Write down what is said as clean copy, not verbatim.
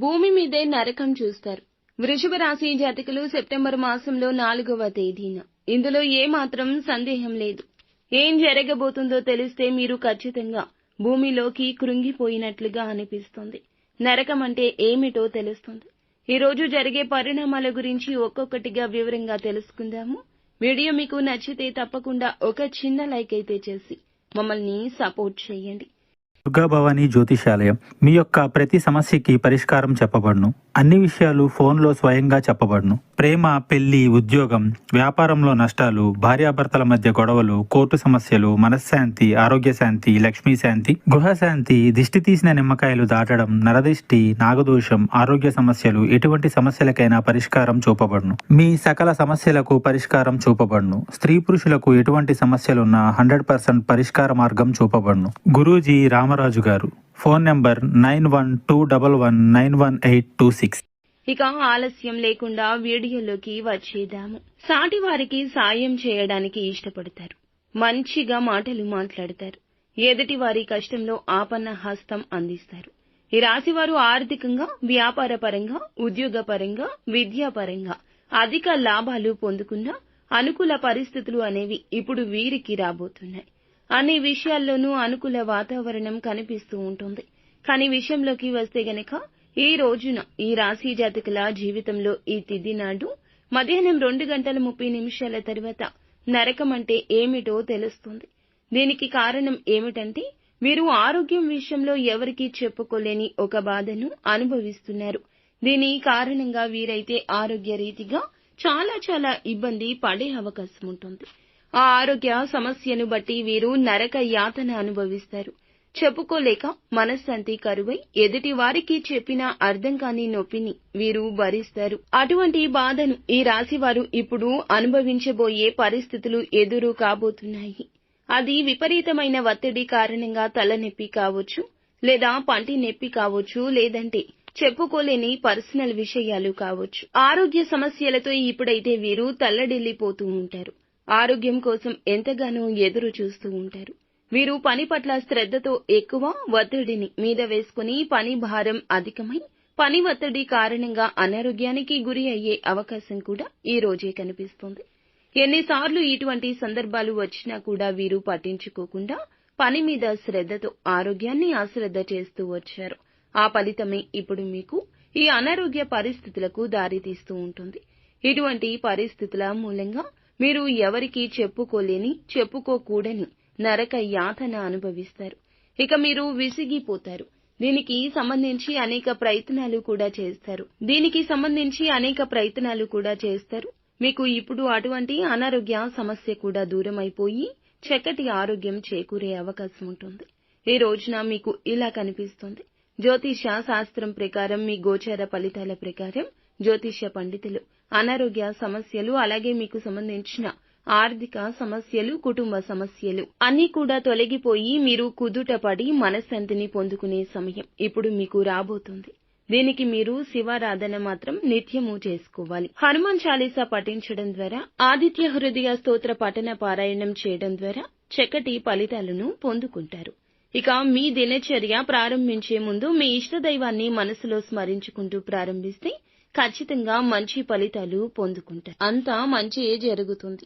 భూమి మీదే నరకం చూస్తారు. వృషభ రాశి జాతకులు సెప్టెంబర్ మాసంలో 4వ తేదీన. ఇందులో ఏమాత్రం సందేహం లేదు. ఏం జరగబోతుందో తెలిస్తే మీరు ఖచ్చితంగా భూమిలోకి కృంగిపోయినట్లుగా అనిపిస్తుంది. నరకం అంటే ఏమిటో తెలుస్తుంది. ఈ రోజు జరిగే పరిణామాల గురించి ఒక్కొక్కటిగా వివరంగా తెలుసుకుందాము. వీడియో మీకు నచ్చితే తప్పకుండా ఒక చిన్న లైక్ అయితే చేసి మమ్మల్ని సపోర్ట్ చేయండి. దుర్గాభవాని జ్యోతిషాలయం మీ యొక్క ప్రతి సమస్యకి పరిష్కారం చెప్పబడును. అన్ని విషయాలు ఫోన్లో స్వయంగా చెప్పబడును. ప్రేమ, పెళ్లి, ఉద్యోగం, వ్యాపారంలో నష్టాలు, భార్యాభర్తల మధ్య గొడవలు, కోర్టు సమస్యలు, మనశ్శాంతి, ఆరోగ్య శాంతి, లక్ష్మీ శాంతి, గృహశాంతి, దిష్టి తీసిన నిమ్మకాయలు దాటడం, నరదిష్టి, నాగదోషం, ఆరోగ్య సమస్యలు, ఎటువంటి సమస్యలకైనా పరిష్కారం చూపబడును. మీ సకల సమస్యలకు పరిష్కారం చూపబడును. స్త్రీ పురుషులకు ఎటువంటి సమస్యలున్నా 100% పరిష్కార మార్గం చూపబడును. గురూజీ రామరాజు గారు. Phone number 9121191826. ఇక ఆలస్యం లేకుండా వీడియోలోకి వచ్చేద్దాము. సాటి వారికి సాయం చేయడానికి ఇష్టపడతారు. మంచిగా మాటలు మాట్లాడతారు. ఎదుటి వారి కష్టంలో ఆపన్న హస్తం అందిస్తారు. ఈ రాశి వారు ఆర్థికంగా, వ్యాపార పరంగా, ఉద్యోగ పరంగా, విద్యాపరంగా అధిక లాభాలు పొందుకున్న అనుకూల పరిస్థితులు అనేవి ఇప్పుడు వీరికి రాబోతున్నాయి. అన్ని విషయాల్లోనూ అనుకూల వాతావరణం కనిపిస్తూ ఉంటుంది. కానీ విషయంలోకి వస్తే గనక ఈ రోజున ఈ రాశి జాతకుల జీవితంలో ఈ తిథి నాడు మధ్యాహ్నం 2:30 తర్వాత నరకం అంటే ఏమిటో తెలుస్తుంది. దీనికి కారణం ఏమిటంటే వీరు ఆరోగ్యం విషయంలో ఎవరికీ చెప్పుకోలేని ఒక బాధను అనుభవిస్తున్నారు. దీని కారణంగా వీరైతే ఆరోగ్య రీతిగా చాలా ఇబ్బంది పడే అవకాశం ఉంటుంది. ఆ ఆరోగ్య సమస్యను బట్టి వీరు నరక యాతన అనుభవిస్తారు. చెప్పుకోలేక మనశ్శాంతి కరువై ఎదుటి వారికి చెప్పినా అర్థం కాని నొప్పిని వీరు భరిస్తారు. అటువంటి బాధను ఈ రాశి వారు ఇప్పుడు అనుభవించబోయే పరిస్థితులు ఎదురు కాబోతున్నాయి. అది విపరీతమైన ఒత్తిడి కారణంగా తలనొప్పి కావచ్చు, లేదా పంటి నొప్పి కావచ్చు, లేదంటే చెప్పుకోలేని పర్సనల్ విషయాలు కావచ్చు. ఆరోగ్య సమస్యలతో ఇప్పుడైతే వీరు తల్లడిల్లిపోతూ ఉంటారు. ఆరోగ్యం కోసం ఎంతగానో ఎదురు చూస్తూ ఉంటారు. వీరు పని పట్ల శ్రద్ధతో ఎక్కువ ఒత్తిడిని మీద వేసుకుని పని భారం అధికమై పని ఒత్తిడి కారణంగా అనారోగ్యానికి గురి అయ్యే అవకాశం కూడా ఈ రోజే కనిపిస్తుంది. ఎన్నిసార్లు ఇటువంటి సందర్భాలు వచ్చినా కూడా వీరు పట్టించుకోకుండా పని మీద శ్రద్ధతో ఆరోగ్యాన్ని అశ్రద్ధ చేస్తూ వచ్చారు. ఆ ఫలితమే ఇప్పుడు మీకు ఈ అనారోగ్య పరిస్థితులకు దారితీస్తూ ఉంటుంది. ఇటువంటి పరిస్థితుల మూలంగా మీరు ఎవరికీ చెప్పుకోలేని, చెప్పుకోకూడని నరక యాతన అనుభవిస్తారు. ఇక మీరు విసిగిపోతారు. దీనికి సంబంధించి అనేక ప్రయత్నాలు కూడా చేస్తారు. మీకు ఇప్పుడు అటువంటి అనారోగ్య సమస్య కూడా దూరమైపోయి చక్కటి ఆరోగ్యం చేకూరే అవకాశం ఉంటుంది. ఈ రోజున మీకు ఇలా కనిపిస్తుంది. జ్యోతిష శాస్త్రం ప్రకారం మీ గోచార ఫలితాల ప్రకారం జ్యోతిష పండితులు అనారోగ్య సమస్యలు, అలాగే మీకు సంబంధించిన ఆర్థిక సమస్యలు, కుటుంబ సమస్యలు అన్నీ కూడా తొలగిపోయి మీరు కుదుటపడి మనశ్శాంతిని పొందుకునే సమయం ఇప్పుడు మీకు రాబోతుంది. దీనికి మీరు శివారాధన మాత్రం నిత్యము చేసుకోవాలి. హనుమాన్ చాలీసా పఠించడం ద్వారా, ఆదిత్య హృదయ స్తోత్ర పఠన పారాయణం చేయడం ద్వారా చక్కటి ఫలితాలను పొందుకుంటారు. ఇక మీ దినచర్య ప్రారంభించే ముందు మీ ఇష్టదైవాన్ని మనసులో స్మరించుకుంటూ ప్రారంభిస్తే ఖచ్చితంగా మంచి ఫలితాలు పొందుకుంటారు. అంతా మంచియే జరుగుతుంది.